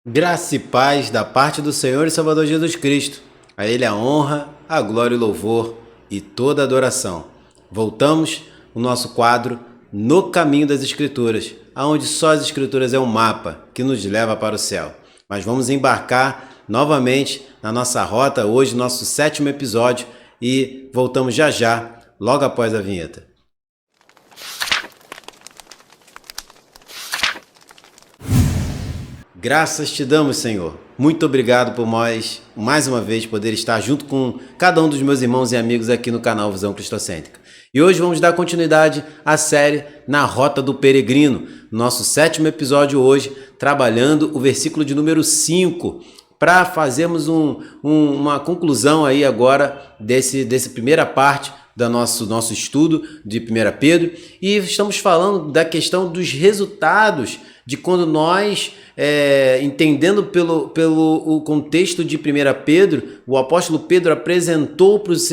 Graça e paz da parte do Senhor e Salvador Jesus Cristo. A Ele a honra, a glória e o louvor e toda a adoração. Voltamos ao nosso quadro No Caminho das Escrituras, onde só as Escrituras é um mapa que nos leva para o céu. Mas vamos embarcar novamente na nossa rota, hoje nosso 7º episódio, e voltamos já já, logo após a vinheta. Graças te damos, Senhor. Muito obrigado por mais uma vez poder estar junto com cada um dos meus irmãos e amigos aqui no canal Visão Cristocêntrica. E hoje vamos dar continuidade à série Na Rota do Peregrino, nosso 7º episódio hoje, trabalhando o versículo de número 5, para fazermos uma conclusão aí agora dessa primeira parte do nosso estudo de 1 Pedro, e estamos falando da questão dos resultados de quando nós, entendendo pelo contexto de 1 Pedro, o apóstolo Pedro apresentou para os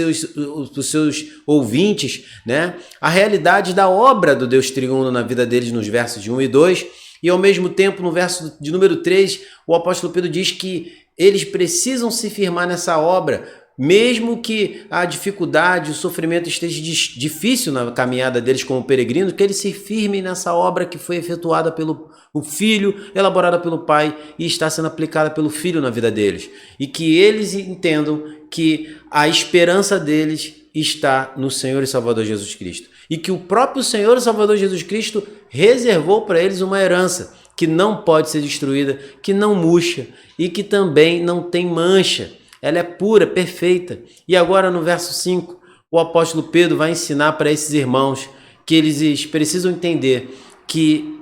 seus ouvintes, né, a realidade da obra do Deus triuno na vida deles nos versos de 1 e 2, e ao mesmo tempo no verso de número 3, o apóstolo Pedro diz que eles precisam se firmar nessa obra, mesmo que a dificuldade, o sofrimento esteja difícil na caminhada deles como peregrinos, que eles se firmem nessa obra que foi efetuada pelo Filho, elaborada pelo Pai e está sendo aplicada pelo Filho na vida deles. E que eles entendam que a esperança deles está no Senhor e Salvador Jesus Cristo. E que o próprio Senhor e Salvador Jesus Cristo reservou para eles uma herança que não pode ser destruída, que não murcha e que também não tem mancha. Ela é pura, perfeita. E agora no verso 5, o apóstolo Pedro vai ensinar para esses irmãos que eles precisam entender que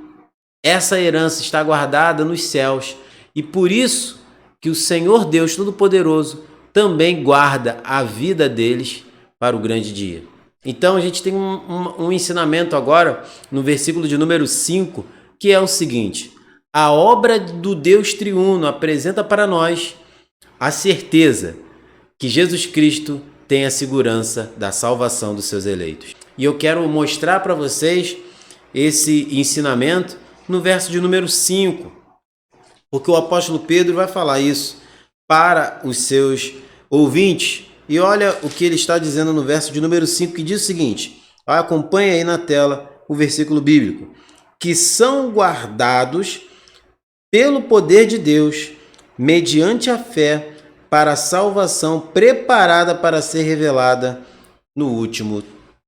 essa herança está guardada nos céus e por isso que o Senhor Deus Todo-Poderoso também guarda a vida deles para o grande dia. Então a gente tem um ensinamento agora no versículo de número 5, que é o seguinte: a obra do Deus triuno apresenta para nós a certeza que Jesus Cristo tem a segurança da salvação dos seus eleitos. E eu quero mostrar para vocês esse ensinamento no verso de número 5, porque o apóstolo Pedro vai falar isso para os seus ouvintes. E olha o que ele está dizendo no verso de número 5, que diz o seguinte: acompanha aí na tela o versículo bíblico: que são guardados pelo poder de Deus, mediante a fé, para a salvação preparada para ser revelada no último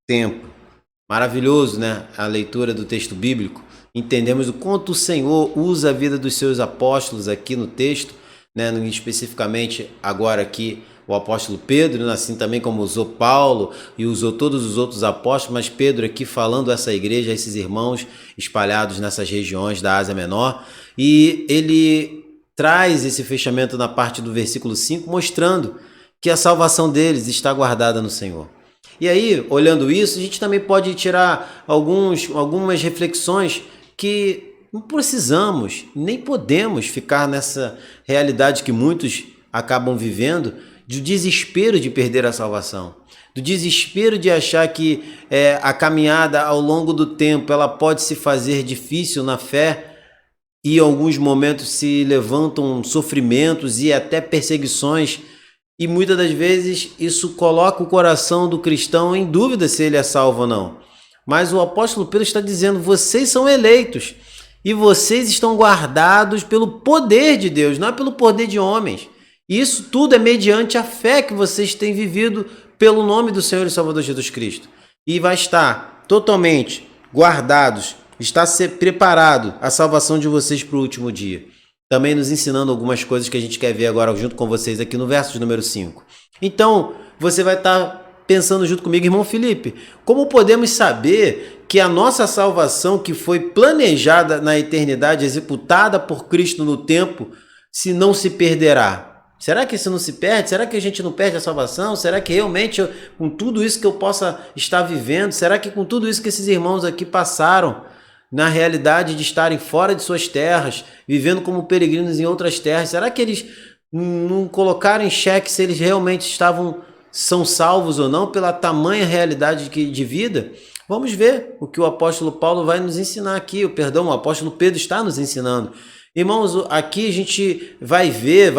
tempo. Maravilhoso, né? A leitura do texto bíblico. Entendemos o quanto o Senhor usa a vida dos seus apóstolos aqui no texto, né? Especificamente agora aqui o apóstolo Pedro, assim também como usou Paulo e usou todos os outros apóstolos, mas Pedro aqui falando a essa igreja, a esses irmãos espalhados nessas regiões da Ásia Menor, e ele traz esse fechamento na parte do versículo 5, mostrando que a salvação deles está guardada no Senhor. E aí, olhando isso, a gente também pode tirar algumas reflexões que não precisamos, nem podemos ficar nessa realidade que muitos acabam vivendo, do desespero de perder a salvação, do desespero de achar que a caminhada ao longo do tempo ela pode se fazer difícil na fé, e em alguns momentos se levantam sofrimentos e até perseguições, e muitas das vezes isso coloca o coração do cristão em dúvida se ele é salvo ou não. Mas o apóstolo Pedro está dizendo: vocês são eleitos e vocês estão guardados pelo poder de Deus, não é pelo poder de homens. E isso tudo é mediante a fé que vocês têm vivido pelo nome do Senhor e Salvador Jesus Cristo. E vai estar totalmente guardados, está preparado a salvação de vocês para o último dia. Também nos ensinando algumas coisas que a gente quer ver agora junto com vocês aqui no verso de número 5. Então, você vai estar pensando junto comigo, irmão Felipe, como podemos saber que a nossa salvação, que foi planejada na eternidade, executada por Cristo no tempo, se não se perderá? Será que isso não se perde? Será que a gente não perde a salvação? Será que realmente, com tudo isso que eu possa estar vivendo, será que com tudo isso que esses irmãos aqui passaram, na realidade de estarem fora de suas terras, vivendo como peregrinos em outras terras, será que eles não colocaram em xeque se eles realmente são salvos ou não pela tamanha realidade de vida? Vamos ver o que o apóstolo Paulo vai nos ensinar aqui, o apóstolo Pedro está nos ensinando. Irmãos, aqui a gente vai ver,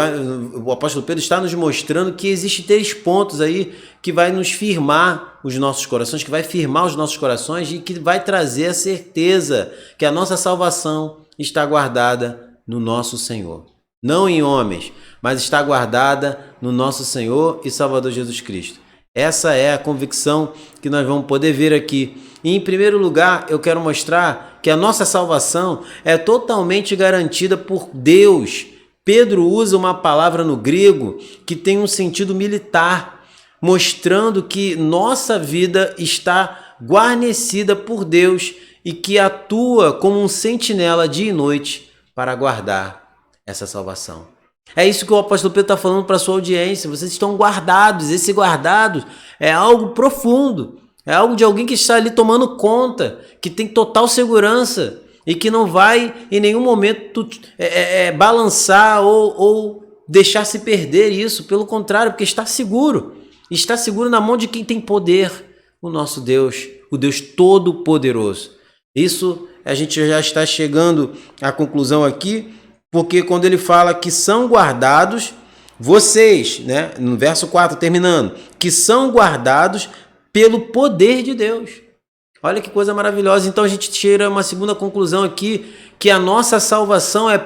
o apóstolo Pedro está nos mostrando que existem 3 pontos aí que vai nos firmar os nossos corações, que vai firmar os nossos corações e que vai trazer a certeza que a nossa salvação está guardada no nosso Senhor. Não em homens, mas está guardada no nosso Senhor e Salvador Jesus Cristo. Essa é a convicção que nós vamos poder ver aqui. E, em primeiro lugar, eu quero mostrar que a nossa salvação é totalmente garantida por Deus. Pedro usa uma palavra no grego que tem um sentido militar, mostrando que nossa vida está guarnecida por Deus e que atua como um sentinela dia e noite para guardar essa salvação. É isso que o apóstolo Pedro está falando para a sua audiência. Vocês estão guardados. Esse guardado é algo profundo. É algo de alguém que está ali tomando conta, que tem total segurança e que não vai em nenhum momento balançar ou deixar se perder isso. Pelo contrário, porque está seguro. Está seguro na mão de quem tem poder, o nosso Deus, o Deus Todo-Poderoso. Isso a gente já está chegando à conclusão aqui, porque quando ele fala que são guardados, vocês, né, no verso 4 terminando, que são guardados pelo poder de Deus. Olha que coisa maravilhosa. Então a gente tira uma segunda conclusão aqui, que a nossa salvação é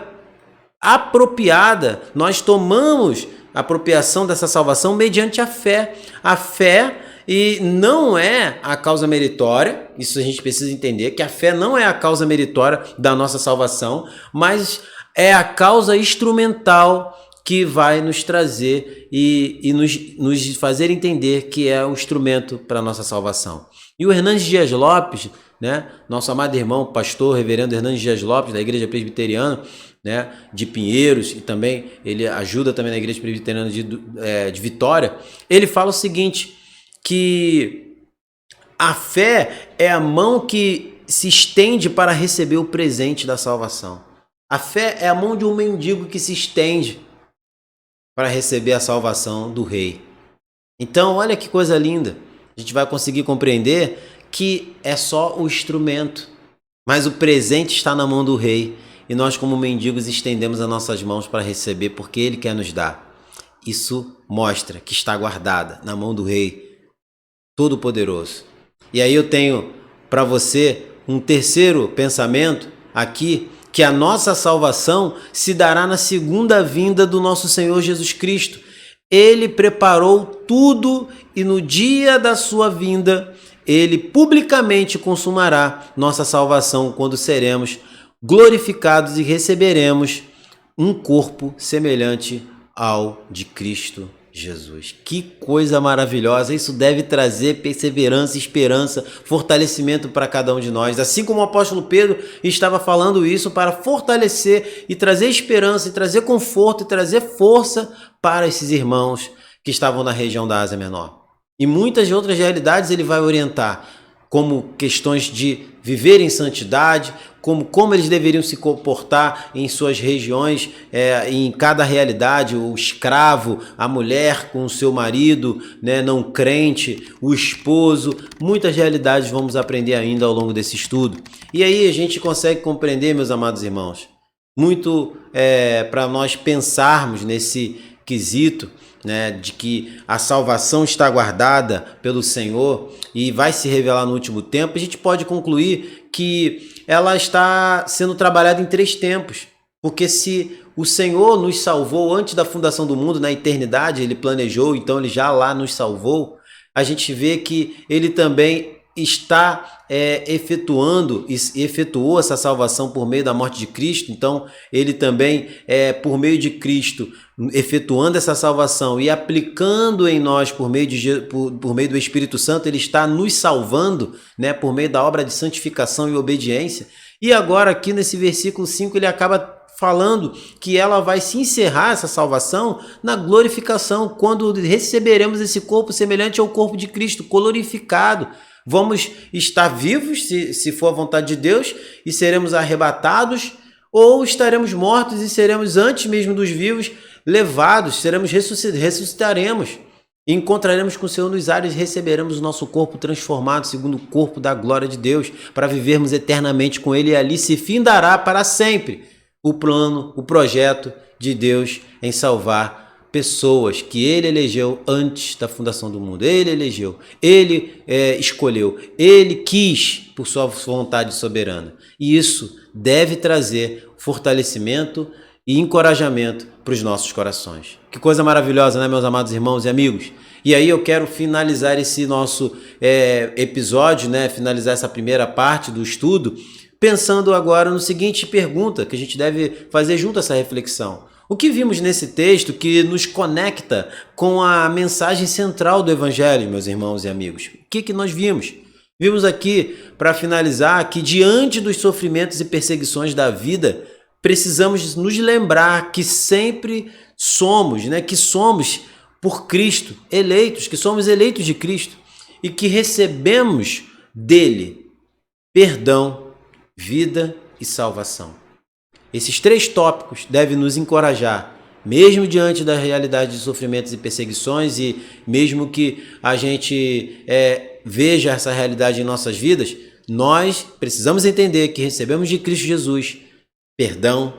apropriada. Nós tomamos a apropriação dessa salvação mediante a fé. A fé e não é a causa meritória, isso a gente precisa entender, que a fé não é a causa meritória da nossa salvação, mas é a causa instrumental que vai nos trazer e nos fazer entender que é o instrumento para a nossa salvação. E o Hernandes Dias Lopes, né, nosso amado irmão, pastor, reverendo Hernandes Dias Lopes, da Igreja Presbiteriana, né, de Pinheiros, e também ele ajuda também na Igreja Presbiteriana de Vitória, ele fala o seguinte, que a fé é a mão que se estende para receber o presente da salvação. A fé é a mão de um mendigo que se estende para receber a salvação do rei. Então, olha que coisa linda. A gente vai conseguir compreender que é só o instrumento, mas o presente está na mão do rei. E nós, como mendigos, estendemos as nossas mãos para receber, porque ele quer nos dar. Isso mostra que está guardada na mão do rei Todo-Poderoso. E aí eu tenho para você um terceiro pensamento aqui, que a nossa salvação se dará na segunda vinda do nosso Senhor Jesus Cristo. Ele preparou tudo e no dia da sua vinda, ele publicamente consumará nossa salvação quando seremos glorificados e receberemos um corpo semelhante ao de Cristo Jesus. Que coisa maravilhosa! Isso deve trazer perseverança, esperança, fortalecimento para cada um de nós. Assim como o apóstolo Pedro estava falando isso para fortalecer e trazer esperança, e trazer conforto e trazer força para esses irmãos que estavam na região da Ásia Menor. E muitas outras realidades ele vai orientar, como questões de viver em santidade, como eles deveriam se comportar em suas regiões, em cada realidade, o escravo, a mulher com o seu marido, né, não crente, o esposo, muitas realidades vamos aprender ainda ao longo desse estudo. E aí a gente consegue compreender, meus amados irmãos, muito para nós pensarmos nesse quesito, né, de que a salvação está guardada pelo Senhor e vai se revelar no último tempo. A gente pode concluir que ela está sendo trabalhada em 3 tempos, porque se o Senhor nos salvou antes da fundação do mundo, na eternidade, ele planejou, então ele já lá nos salvou, a gente vê que ele também está efetuou essa salvação por meio da morte de Cristo. Então ele também, por meio de Cristo, efetuando essa salvação e aplicando em nós por meio do Espírito Santo, ele está nos salvando, né, por meio da obra de santificação e obediência. E agora aqui nesse versículo 5 ele acaba falando que ela vai se encerrar, essa salvação, na glorificação, quando receberemos esse corpo semelhante ao corpo de Cristo, glorificado. Vamos estar vivos, se for a vontade de Deus, e seremos arrebatados, ou estaremos mortos e seremos, antes mesmo dos vivos, levados, ressuscitaremos, e encontraremos com o Senhor nos ares e receberemos o nosso corpo transformado segundo o corpo da glória de Deus, para vivermos eternamente com Ele, e ali se findará para sempre o plano, o projeto de Deus em salvar pessoas que Ele elegeu antes da fundação do mundo. Ele elegeu, Ele escolheu, Ele quis por sua vontade soberana. E isso deve trazer fortalecimento e encorajamento para os nossos corações. Que coisa maravilhosa, né, meus amados irmãos e amigos? E aí eu quero finalizar esse nosso episódio, né, finalizar essa primeira parte do estudo, pensando agora no seguinte pergunta, que a gente deve fazer junto a essa reflexão. O que vimos nesse texto que nos conecta com a mensagem central do Evangelho, meus irmãos e amigos? O que nós vimos? Vimos aqui, para finalizar, que diante dos sofrimentos e perseguições da vida, precisamos nos lembrar que sempre somos, né, que somos por Cristo eleitos, que somos eleitos de Cristo e que recebemos dele perdão, vida e salvação. Esses três tópicos devem nos encorajar, mesmo diante da realidade de sofrimentos e perseguições e mesmo que a gente veja essa realidade em nossas vidas, nós precisamos entender que recebemos de Cristo Jesus perdão,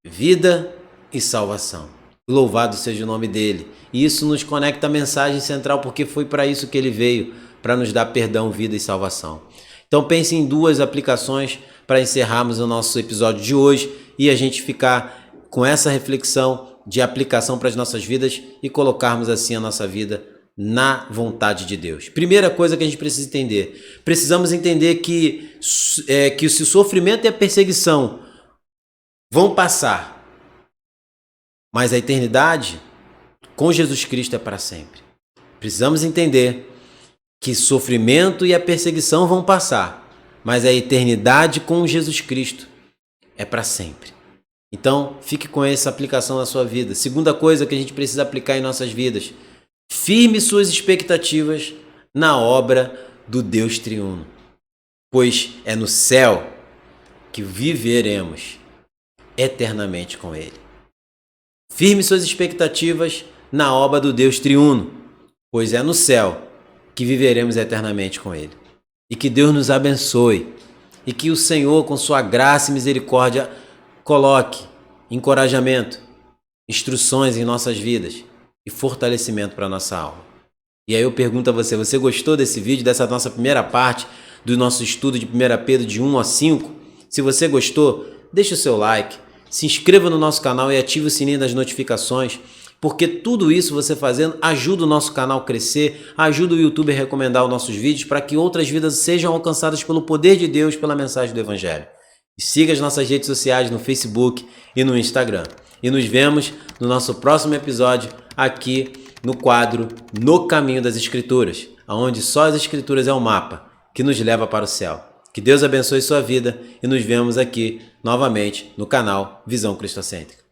vida e salvação. Louvado seja o nome dele. E isso nos conecta à mensagem central, porque foi para isso que ele veio, para nos dar perdão, vida e salvação. Então pense em duas aplicações para encerrarmos o nosso episódio de hoje e a gente ficar com essa reflexão de aplicação para as nossas vidas e colocarmos assim a nossa vida na vontade de Deus. Primeira coisa que a gente precisa entender. Precisamos entender que o sofrimento e a perseguição vão passar, mas a eternidade com Jesus Cristo é para sempre. Precisamos entender que sofrimento e a perseguição vão passar, mas a eternidade com Jesus Cristo é para sempre. Então, fique com essa aplicação na sua vida. Segunda coisa que a gente precisa aplicar em nossas vidas: firme suas expectativas na obra do Deus triuno, pois é no céu que viveremos eternamente com Ele. Firme suas expectativas na obra do Deus triuno, pois é no céu que viveremos eternamente com Ele. E que Deus nos abençoe e que o Senhor, com sua graça e misericórdia, coloque encorajamento, instruções em nossas vidas e fortalecimento para a nossa alma. E aí eu pergunto a você, você gostou desse vídeo, dessa nossa primeira parte do nosso estudo de 1 Pedro de 1 a 5? Se você gostou, deixe o seu like, se inscreva no nosso canal e ative o sininho das notificações, porque tudo isso você fazendo ajuda o nosso canal a crescer, ajuda o YouTube a recomendar os nossos vídeos para que outras vidas sejam alcançadas pelo poder de Deus, pela mensagem do Evangelho. E siga as nossas redes sociais no Facebook e no Instagram. E nos vemos no nosso próximo episódio aqui no quadro No Caminho das Escrituras, onde só as Escrituras é o mapa que nos leva para o céu. Que Deus abençoe sua vida e nos vemos aqui novamente no canal Visão Cristocêntrica.